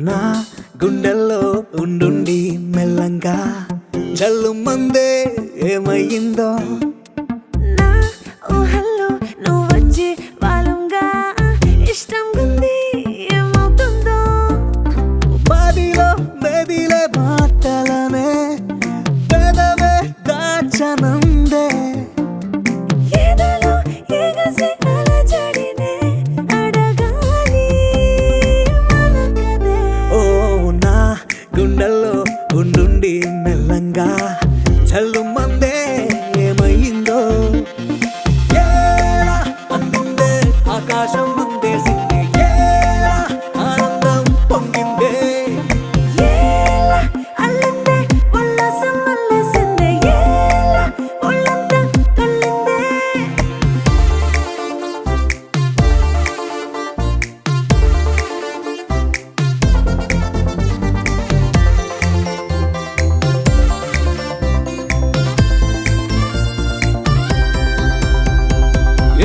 నా గుండెల్లో ఉండుండి మెల్లంగా జల్లు మందే ఏమయ్యిందో నా ఊహల్లో నువ్వు వచ్చి వాలంగా ఇష్టం గుంది ఏమవుతుందో బాదిలో మెదిలే మాటలనే పెదవే దాచనందే ఏదలో ఎగసి అలజడినే అడగాలి మనకదే ఓ నా గుండెల్లో ఉండుండి మెల్లంగా జల్లు మందే ఏమయ్యిందో ఏలా అందిందే ఆకాశం అందేసింది ఏలా ఆనందం పొంగిందే ఏలా అల్లిందే ఉల్లాసం అల్లేసిందే ఏలా ఒళ్ళంతా కళ్ళిందే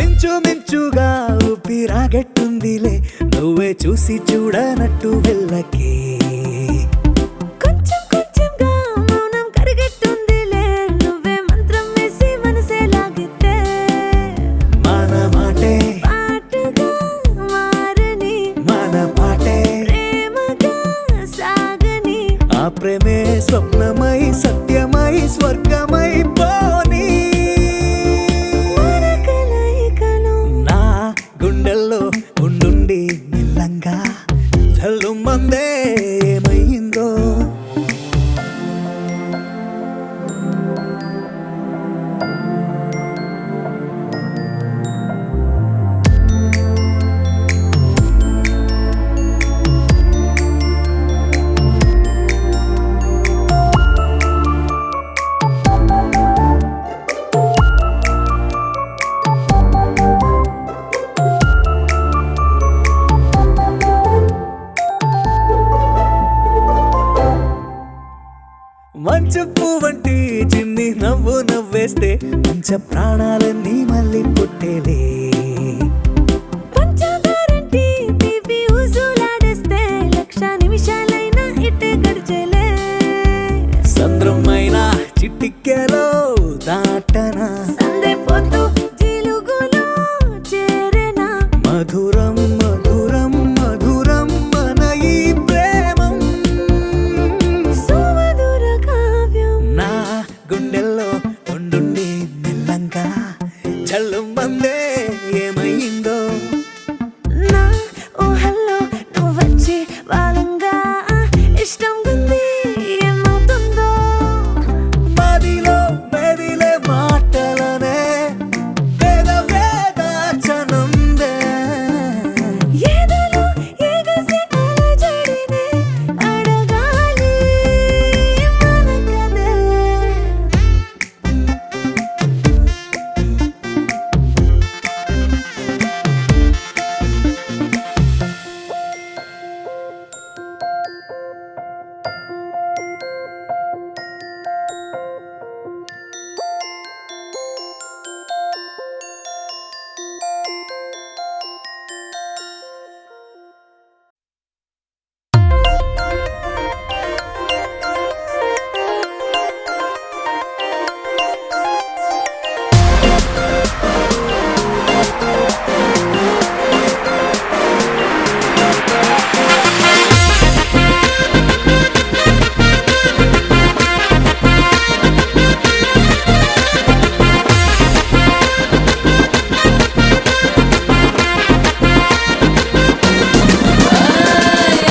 ఇంచుమించుగా ఊపిరాగెట్టుందిలే నువ్వే చూసి చూడనట్టు వెళ్ళకే కొంచెం కొంచెంగా మౌనం కరిగెట్టుందిలే నువ్వే మంత్రం వేసి మనసే లాగితే మన మాటే పాటగా మారని మన పాటే ప్రేమగా సాగని ఆ ప్రేమే స్వప్నమై సత్యమై స్వర్గమై పోనీ మన కలయికలో నా గుండెల్లో ఉండుండి మెల్లంగా జల్లు మందే ఏమయ్యిందో మంచు పువ్వంటి చిన్ని నవ్వు నవ్వేస్తే పంచ ప్రాణాలన్నీ మళ్ళీ పుట్టేలే పంచదారంటి తీపి ఊసులాడేస్తే లక్ష నిమిషాలైనా ఇట్టే గడిచేలే సంద్రమైన చిట్టికెలో దాటనా సందే పొద్దు జిలుగులో చేరేనా మధురం మధురం మధురం మన ఈ ప్రేమం సుమధుర కావ్యం నా గుండెల్లో ఉండుండి మెల్లంగా జల్లు మందే ఏమయ్యిందో నా ఊహల్లో నువ్వు వచ్చి వాలంగా ఇష్టం గుంది ఏమవుతుందో మదిలో మెదిలే మాటలనే పెదవే దాచనందే ఏదలో ఎగసి అలజడినే అడగాలి మనకదే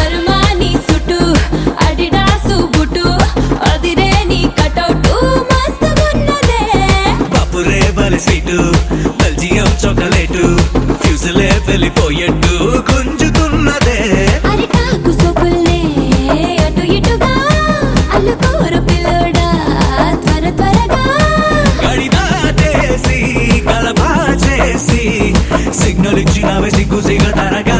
అరుమాని సుటు అడిడాసు బుటు అదిరే నీ కటౌటు మస్తుగున్నదే బాపురే బలి స్వీటు బెల్జియం చాక్లెటు ఫ్యూజులే వెళ్ళిపోయేట్టు గుంజుతున్నదే అరిటాకు సొపుల్నే అటు ఇటుగా అల్లుకోర పిల్లోడా త్వర త్వరగా గడి దాటేసి గలబా చేసి సిగ్నల్ ఇచ్చినవే సిగ్గు సిగతరగా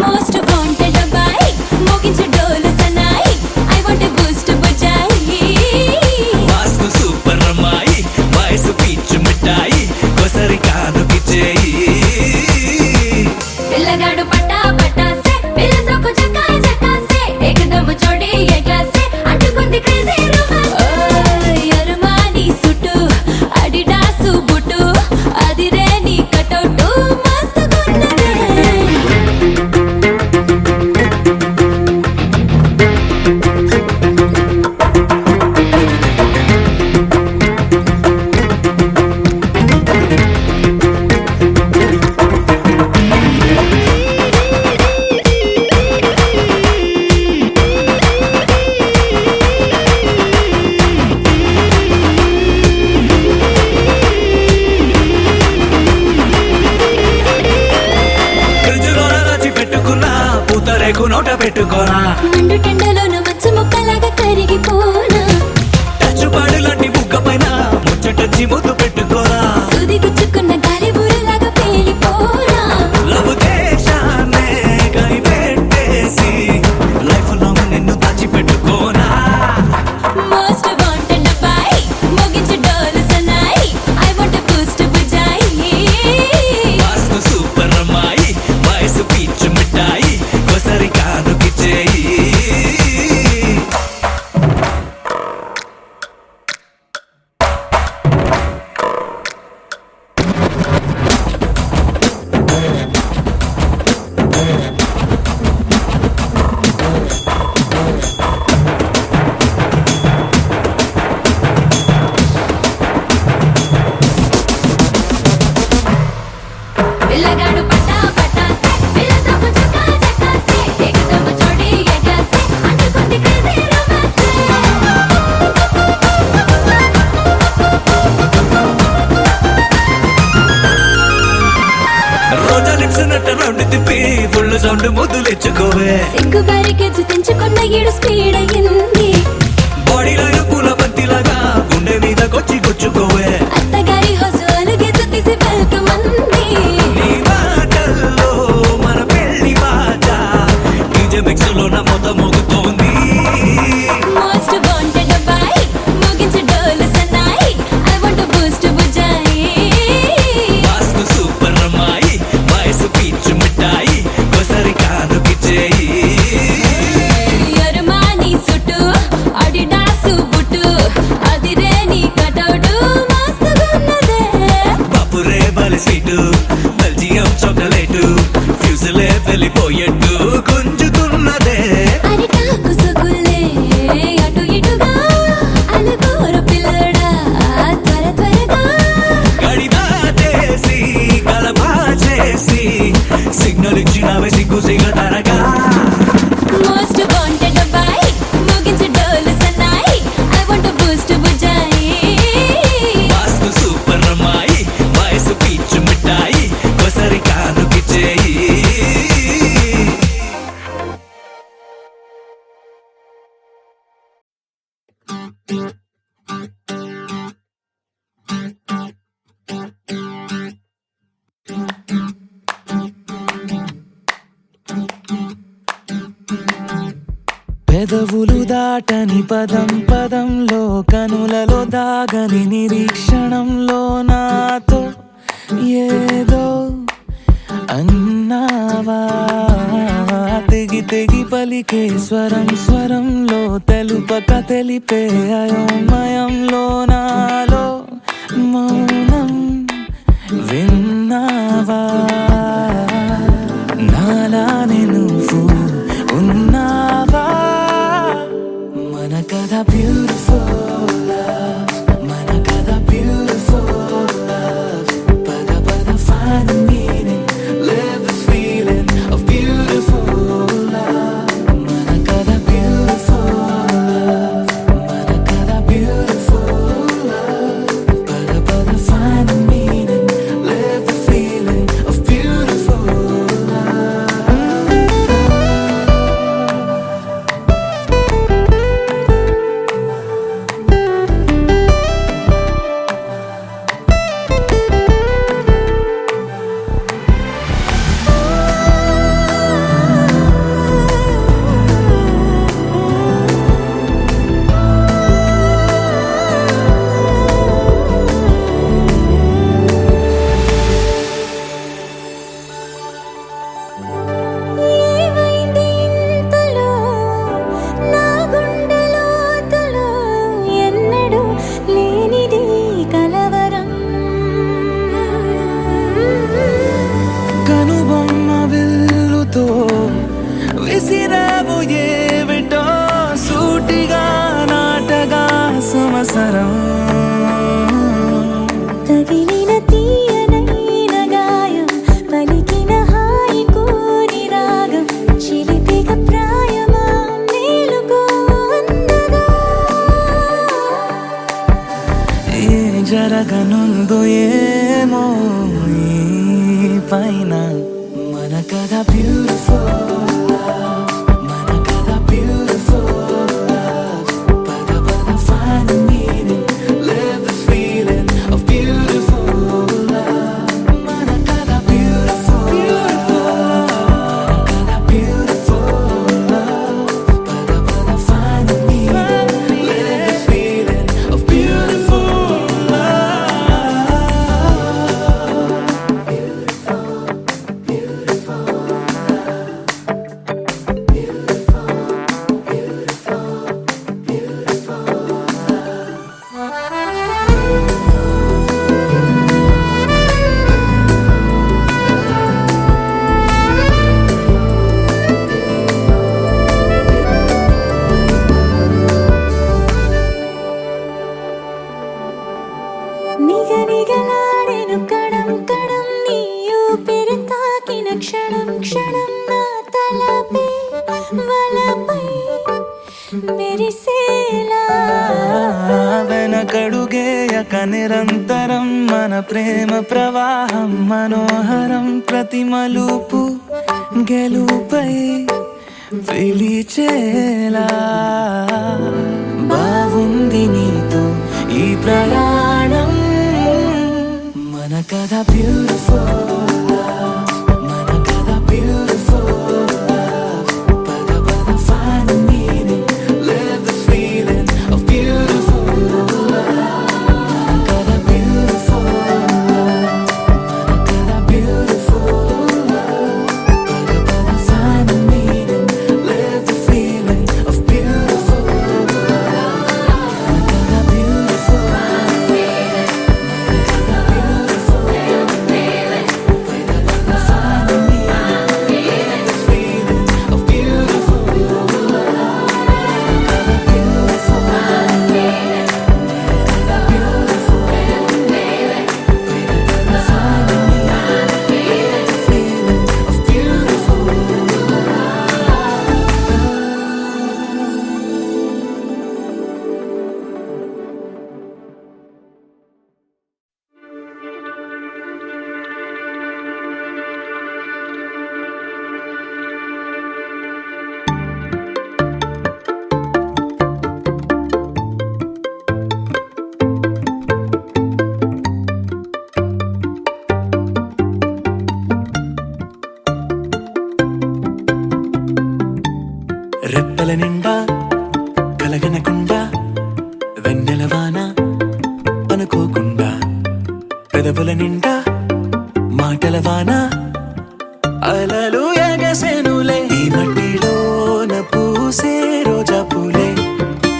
మోస్ట్ వాంటెడ్ అబ్బాయి మోగించు డోలు సన్నాయి I want a Boost Bujjai vastu super అమ్మాయి వయసు పీచు మిఠాయి కొసరి కాదు పిచ్చేయి పిల్లగాడు పట్టా పట్టాసే పిల్ల సోకు చక్కా రేకు నోట పెట్టుకోనా మండు టెండలోన మచ్చ ముక్కలాగా కరిగిపోనా టచ్చుపాడు లాంటి బుగ్గ పైన ముచ్చటచ్చి ముద్దు పెట్టుకోనా సూది గుచ్చుకున్న గాలి బూరలాగా పేలిపోనా లవ్ దేశాన్నే కనిపెట్టేసి లైఫ్ లాంగ్ నిన్ను దాచిపెట్టుకోనా మోస్ట్ వాంటెడ్ అబ్బాయి మోగించు డోలు సన్నాయి ఐ వాంట్ టు బూస్ట్ బుజాయి వాస్తు సూపర్ అమ్మాయి వయసు పీచు మిఠాయి ఒకసారి కానుకిచ్చేయి పిల్లగాడు పటా పటా సే పిల్లతో చక్కా చక్కా సే ఏకదమ్ జోడి ఏగా సే అంటుకుంది క్రేజీ రొమాన్స్ రోజా లిప్స్ నట్ట రౌండ్ తిప్పి ఫుల్ సౌండ్ ముద్దులిచ్చుకోవే సిగ్గు బారికేజ్ తెంచుకున్న ఈడు స్పీడ్ అయ్యింది బాడీలో పూల బంతిలాగా గుండె మీద కొచ్చి గుచ్చుకోవే అత్తగారి హౌస్ అలుగేసి తీసి వెల్కమ్ అంది నీ మాటల్లో మన పెళ్లి బాజా డీజే మిక్స్ లో నా మొత్తం మోగుతోంది మోస్ట్ వాంటెడ్ అబ్బాయి మోగించు డోలు సన్నాయి ఐ వాంట్ టు బూస్ట్ బుజాయి వాస్తు సూపర్ అమ్మాయి వయసు పీచు మిఠాయి ఒకసారి కానుకిచ్చేయి యరమాని సుట్టు అడిడాసు బుట్టు అదిరే నీ కటౌటు మస్తుగున్నదే బాపురే బలి స్వీటు బెల్జియం చాక్లెట్ ఫ్యూజులే వెళ్ళిపోయేట్టు గుంజుతున్నదే అరిటాకు సొగులే అటు ఇటుగా అలుగోర పిల్లడా త్వర త్వరగా గడిదా చేసి గలబా చేసి సిగ్నల్ ఇచ్చినవే సిగ్గు సిగటరగా మోస్ట్ వాంటెడ్ అబ్బాయి మోగించు డోలు సన్నాయి ఐ వాంట్ టు బూస్ట్ బుజాయి వాస్తు సూపర్ అమ్మాయి వయసు పీచు మిఠాయి ఒకసారి కానుకిచ్చేయి పెదవులు దాటని పదం పదంలో కనులలో దాగని నిరీక్షణంలో నాతో ఏదో అన్నావా తెగి తెగి పలికే స్వరం స్వరంలో తెలుపక తెలిపే అయోమయంలో నాలో మౌనం విన్నావా నాలానే నువ్వు ఉన్నావా మన కథ బ్యూటిఫుల్ మన కథ బ్యూటిఫుల్ పద పద find the meaning live the feeling of beautiful మన కథ beautiful మన కథ beautiful పద పద find the meaning live the feeling of beautiful ఏమైంది ఇంతలో నా గుండె లోతులో ఎన్నడూ లేనిది కలవరం కనుబొమ్మ విల్లుతో విసిరావు ఏవిటో సూటిగా నాటగా సంవత్సరం తగిలిన తీయనైన గాయం పలికిన హాయి కోరి రాగం చిలిపిక ప్రాయమా మేలుకో అందగా ఏ జరగనుందో ఏమో ఈ పైన మన కథ బ్యూటిఫుల్ నిగనిగలాడెను కడం కడం నీ ఊపిరి తాకిన క్షణం క్షణం నా తలపై వలపై మెరిసేలా వెనకడుగేయక నిరంతరం మన ప్రేమ ప్రవాహం మనోహరం ప్రతి మలుపు గెలుపై పిలిచేలా బాగుంది నీతో ఈ ప్రయాణం మన కథ బ్యూటిఫుల్ మన కథ బ్యూటిఫుల్ పద పద find the meaning live the feeling of beautiful మన కథ beautiful మన కథ beautiful పద పద find the meaning live the feeling of beautiful మన కథ beautiful రెప్పల నిండా కలగనకుండా వెన్నెలవాన అనుకోకుండా పెదవుల నిండా మాటల వాన అలలు ఎగసెనులే ఈ మట్టిలోన పూసే రోజా పూలే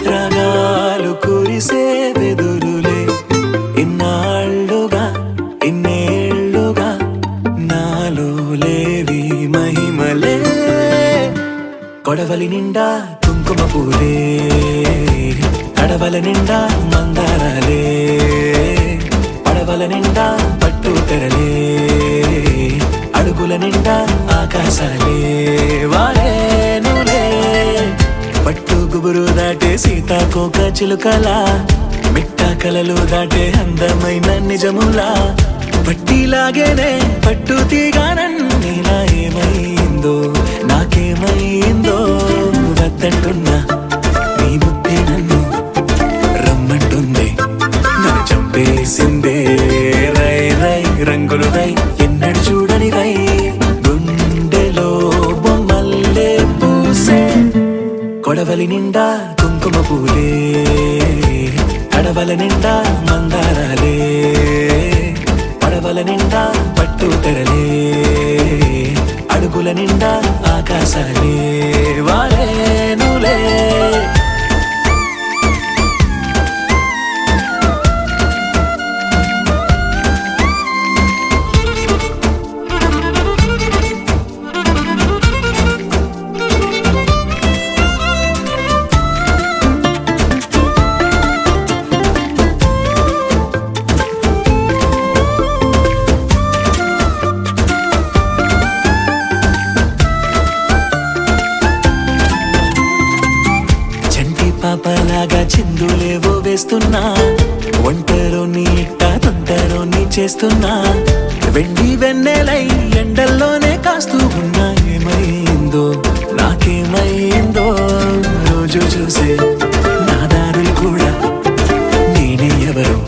రాగాలు కురిసే వెదురులే ఇన్నాళ్ళుగా ఇన్నేళ్ళుగా నాలో లేవి మహిమలే కొడవలి నిండా కుంకుమ పూలే కడవల నిండా మందారాలే పడవల నిండా పట్టు తెరలే అడుగుల నిండా ఆకాశాలే వాడేనులే పట్టు గుబురు దాటే సీతాకోక చిలుకలా మిట్టా కలలు దాటే అందమైన నిజములా పట్టిలాగేనే పట్టు తీగానన్నీలా ఏమైందో నాకేమైందో వద్దంటున్నా నీ బుద్ధి నన్ను రమ్మంటుంది నన్ను చంపేసిందే రై రై రంగులు రై ఎన్నడు చూడని రై గుండెలో బొమ్మల్లే పూసే కొడవలి నిండా కుంకుమ పూలే కడవల నిండా మందారాలే పడవల నిండా పట్టు తెరలే అడుగుల నిండా ఆకాశాలే వాడేనులే పాపలాగా చిందులేవో వేస్తున్నా ఒంటరో నీ ఇట్ట తొంటరో నీ చేస్తున్నా వెండి వెన్నెలై ఎండల్లోనే కాస్తూ ఉన్నా ఏమైందో నాకేమైందో రోజు చూసే నా దారులు కూడా నేనే ఎవరో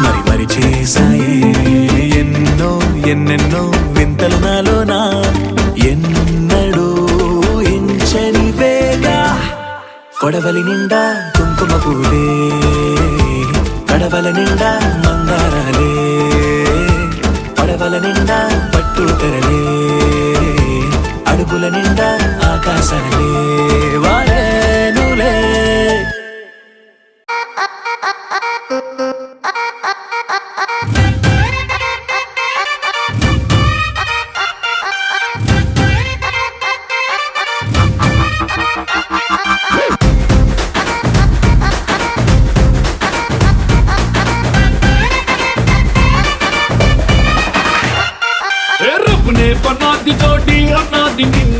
మరి మరి చేశాయే ఎన్నో ఎన్నెన్నో వింతలు నాలోనా ఎన్నడూ ఎంచని వేగా కొడవలి నిండా కుంకుమ పూలే కడవల నిండా మందారాలే పడవల నిండా పట్టు తెరలే అడుగుల నిండా ఆకాశాలే వాడేనులే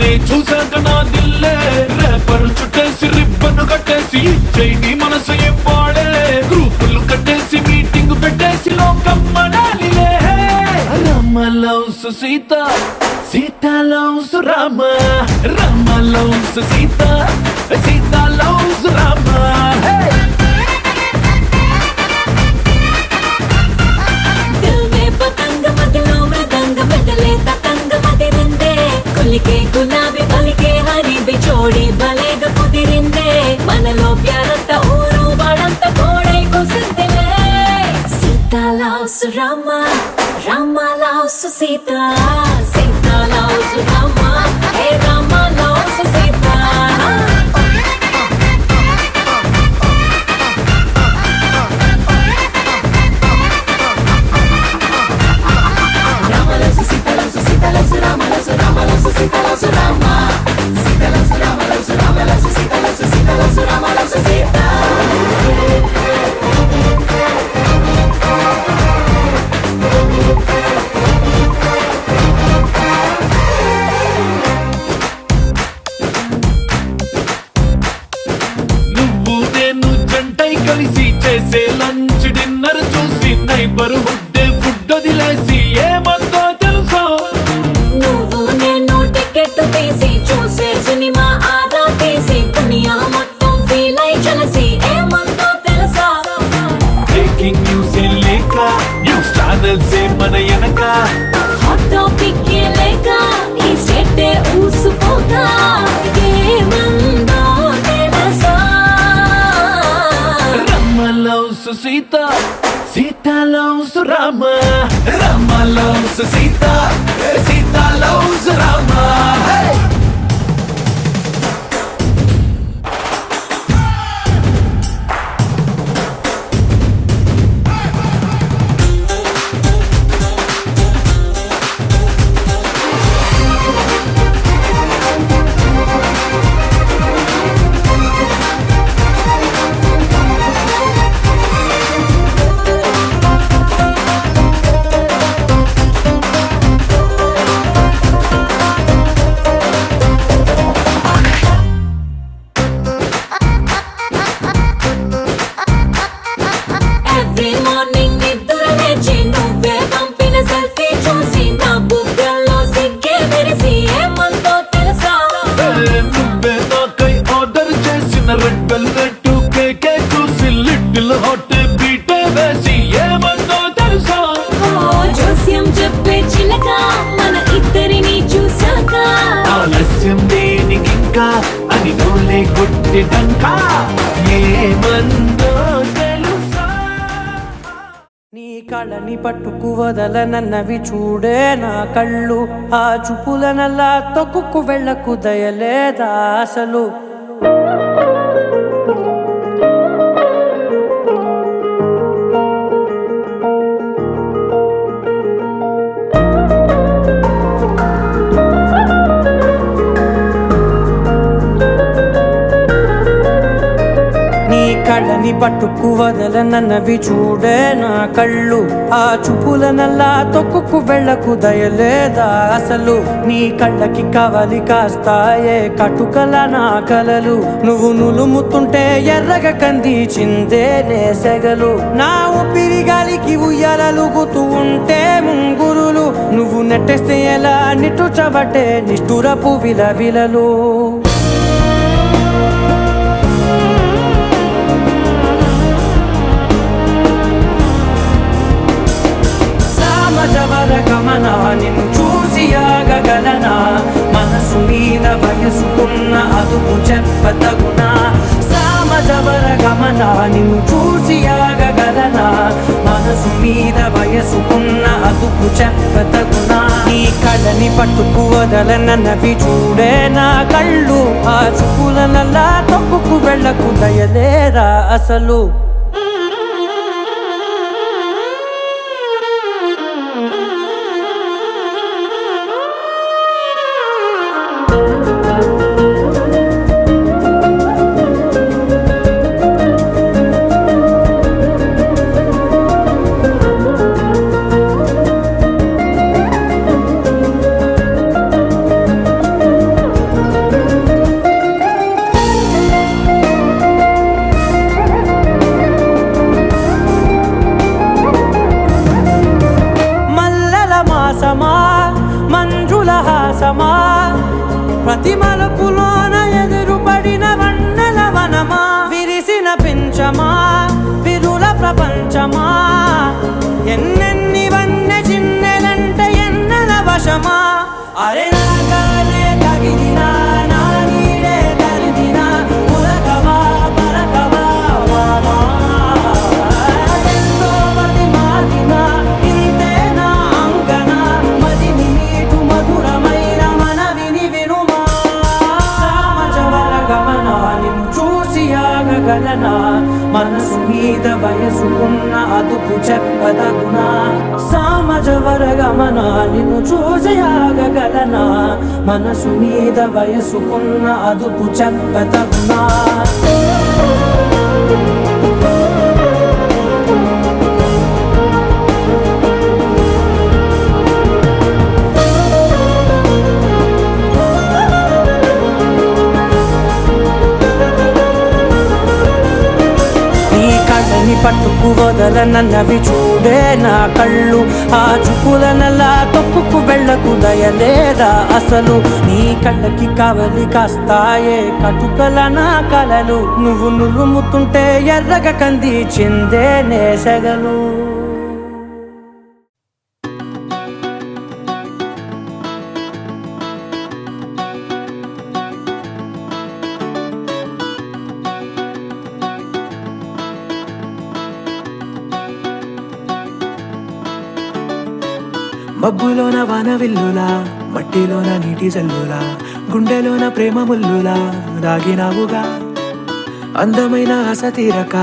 నిన్నే చూసాక నా దిల్లే రేపరు చుట్టేసి రిబ్బను కట్టేసి ఇచ్చేయి మనసు ఏం వాడే గ్రూపులు కట్టేసి మీటింగ్ పెట్టేసి లోకం మనాలిలే Rama loves Sita Sita loves Rama Rama loves Sita Sita loves Rama दिल में पतंग मगलों मृदंग बदले ततंग मदिरिंदे कुलिके गुलाबी बलिके हरी बिछोड़ी बलेग कुदिरिंदे मनलो प्यारंत ऊरू वाडंत कोडै कुसिंदिले Sita loves Ram Ram loves Sita Sita loves Ram hey Ram loves Sita నువ్వు నేను జంటై కలిసి చేసే లంచ్ డిన్నర్ చూసి నైబర్ హుడ్ ఫుడ్ వదిలేసి ఏమందో తెలుసా నువ్వు నేను టికెట్ తీసి చూసే సినిమా ఆదా తీసి దునియా మొత్తం ఫీల్ అయి చలసి ఏమందో తెలుసా బ్రేకింగ్ న్యూస్ లేక న్యూస్ ఛానల్స్ మన వెనక హాట్ టాపిక్ లేక ఈ స్టేట్ ఊసుకోగా ఏమందో తెలుసా Rama loves Sita Sita loves Rama Rama loves Sita Sita loves Rama every morning నిద్ర లేచి నువ్వే పంపిన సెల్ఫీ చూసి నా బుగ్గల్లో సిగ్గే మెరిసి ఏమందో తెలుసా నువ్వే నాకై ఆర్డర్ చేసిన రెడ్ వెల్వెట్ కేకే చూసి లిటిల్ హాట్ బీటే వేసి ఏమందో తెలుసా ఓ జోస్యం చెప్పే చిలక మన ఇద్దరిని చూసాక ఆలస్యం దేనికింకా అని నోలే కొట్టిదంకా ఏమందో తెలుసా నీ కళ్ళని పట్టుకు వదలనన్నవి చూడే నా కళ్ళు ఆ చూపులనల్లా తొక్కుకు వెళ్ళకు దయలేదా అసలు నీ కళ్ళని పట్టుకు వదలనన్నవి చూడే నా కళ్ళు ఆ చూపులనల్లా తొక్కుకు వెళ్ళకు దయలేదా అసలు నీ కళ్ళకి కవలి కాస్తాయే కటుకల నా కలలు నువ్వు నులుముతుంటే ఎర్రగ కందిచిందే నేసెగలు నా ఊపిరి గాలికి ఉయ్యాలలుగుతూ ఉంటే ముంగురులు నువ్వు నెట్టేస్తే ఎలా నిట్టుచబట్టే నిష్ఠురపు విలవిలలు సమజవర గమన నిన్ను చూసి ఆగగలనా మనసు మీద వయసుకున్న అదుపు చెప్పతగునా సమజవర గమన నిన్ను చూసి ఆగగలనా మనసు మీద వయసుకున్న అదుపు చెప్పతగునా నీ కళ్ళని పట్టుకు వదలనన్నవి చూడే నా కళ్ళు ఆ చూపులనల్లా తొక్కుకు వెళ్ళకు దయలేరా అసలు మనసు మీద వయసుకున్న అదుపు చెప్పదగునా సామజవర గమన నిన్ను చూసి ఆగగలనా మనసు మీద వయసుకున్న అదుపు చెప్పదగునా పట్టుకు వదలనన్నవి చూడే నా కళ్ళు ఆ చుక్కుల నల్లా తొక్కుకు వెళ్ళకు దయలేదా అసలు నీ కళ్ళకి కవలి కాస్తాయే కటుకల నా కలలు నువ్వు నులుముతుంటే ఎర్రగ కంది చిందే నేసగలు మబ్బులోన వానవిల్లులా మట్టిలోన నీటి జల్లులా గుండెలోన ప్రేమ ముల్లులా దాగినావుగా అందమైన ఆశ తీరక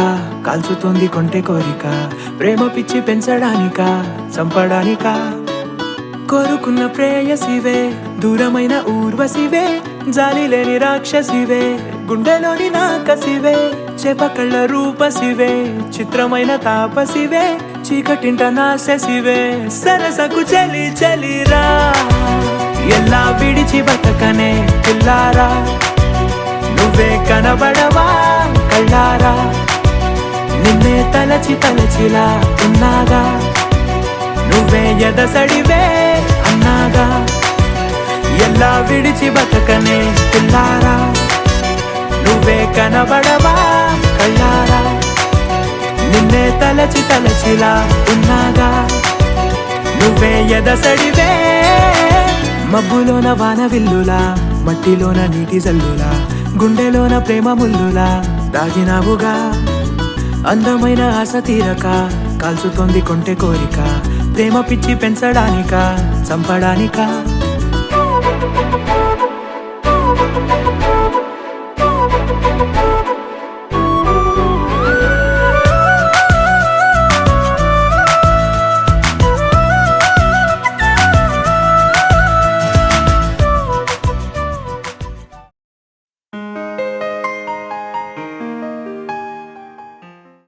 కాల్చుతోంది కొంటె కోరిక ప్రేమ పిచ్చి పెంచడానిక చంపడానిక కోరుకున్న ప్రేయసివే దూరమైన ఊర్వశివే జాలి లేని రాక్షసివే గుండెలోని నాకసివే చేపకళ్ళ రూపసివే చిత్రమైన తాపసివే చీకటింట నాశసివే సరసకు చలి చలిరా ఎలా విడిచి బతకనే పిల్లారా నువ్వే కనబడవా కళ్ళారా నిన్నే తలచి తలచిలా ఉన్నాగా నువ్వే ఎదసడివే అన్నాగా ఎలా విడిచి బతకనే పిల్లారా నువ్వే కనబడవా కళ్ళారా నిన్నే తలచి తలచిలా ఉన్నాగా నువ్వే ఎదసడివే మబ్బులోన వానవిల్లులా మట్టిలోన నీటి జల్లులా గుండెలోన ప్రేమ ముల్లులా దాగినావుగా అందమైన ఆశ తీరక కాల్చుతోంది కొంటె కోరిక ప్రేమ పిచ్చి పెంచడానిక చంపడానిక